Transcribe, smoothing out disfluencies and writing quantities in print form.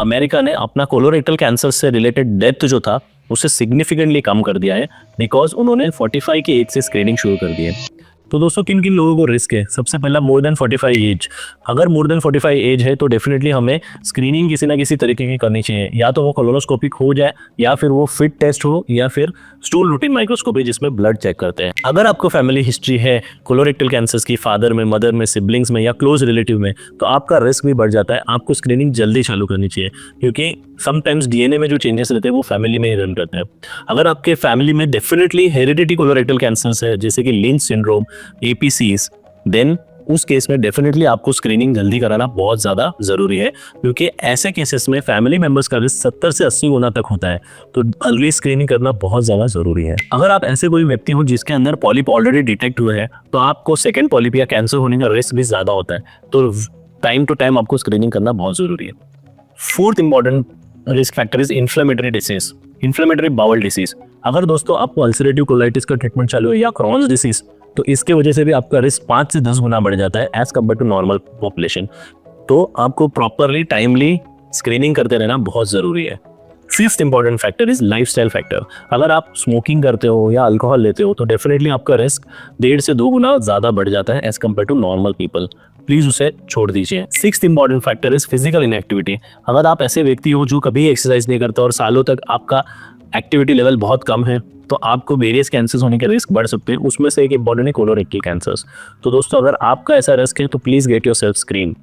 America ने अपना colorectal cancer से रिलेटेड डेथ जो था उसे सिग्निफिकेंटली कम कर दिया है, बिकॉज उन्होंने 45 की एज से स्क्रीनिंग शुरू कर दी है। तो दोस्तों किन किन लोगों को रिस्क है? सबसे पहला मोर देन 45 एज। अगर मोर देन 45 एज है तो डेफिनेटली हमें स्क्रीनिंग किसी ना किसी तरीके की करनी चाहिए, या तो वो कोलोनोस्कोपिक हो जाए, या फिर वो फिट टेस्ट हो, या फिर स्टूल रूटीन माइक्रोस्कोपी जिसमें ब्लड चेक करते हैं। अगर आपको फैमिली हिस्ट्री है कोलोरेक्टल कैंसर्स की, फादर में, मदर में, सिबलिंग्स में या क्लोज रिलेटिव में, तो आपका रिस्क भी बढ़ जाता है। आपको स्क्रीनिंग जल्दी चालू करनी चाहिए, क्योंकि समटाइम्स डीएनए में जो चेंजेस रहते हैं वो फैमिली में ही रन करते हैं। अगर आपके फैमिली में डेफिनेटली हेरिडिटी कोलोरेक्टल कैंसर्स है, जैसे कि लिंच सिंड्रोम, एपीसीज, देन उस केस में डेफिनेटली आपको स्क्रीनिंग जल्दी कराना बहुत ज़्यादा ज़रूरी है, क्योंकि ऐसे केसेस में फैमिली मेंबर्स का रिस्क 70 से 80 गुना तक होता है। तो अर्ली स्क्रीनिंग करना बहुत ज़्यादा ज़रूरी है। अगर आप ऐसे कोई व्यक्ति हो जिसके अंदर पॉलिप ऑलरेडी डिटेक्ट हुए हैं, तो आपको सेकेंड पॉलिप या कैंसर होने का रिस्क भी ज़्यादा होता है। तो टाइम टू टाइम आपको स्क्रीनिंग करना बहुत ज़रूरी है। Fourth important risk factor is inflammatory disease, inflammatory bowel disease. अगर दोस्तों आपको अल्सरेटिव कोलाइटिस का ट्रीटमेंट चालू है या क्रॉन्स डिसीज, तो इसके वजह से भी आपका रिस्क 5 से 10 गुना बढ़ जाता है as compare to normal population. तो आपको प्रॉपरली टाइमली स्क्रीनिंग करते रहना बहुत ज़रूरी है। Fifth important factor is lifestyle factor. अगर आप स्मोकिंग करते हो या अल्कोहल लेते हो तो डेफिनेटली आपका रिस्क 1.5 से 2 गुना ज़्यादा बढ़ जाता है as compare to normal people. Please उसे छोड़ दीजिए। Sixth important factor is physical inactivity. अगर आप ऐसे व्यक्ति हो जो कभी एक्सरसाइज नहीं करते और सालों तक आपका एक्टिविटी लेवल बहुत कम है, तो आपको वेरियस कैंसर्स होने के रिस्क बढ़ सकते हैं। उसमें से एक इंपॉर्टेंट है कोलोरेक्टल कैंसर्स। तो दोस्तों अगर आपका ऐसा रिस्क है तो please get your self screen.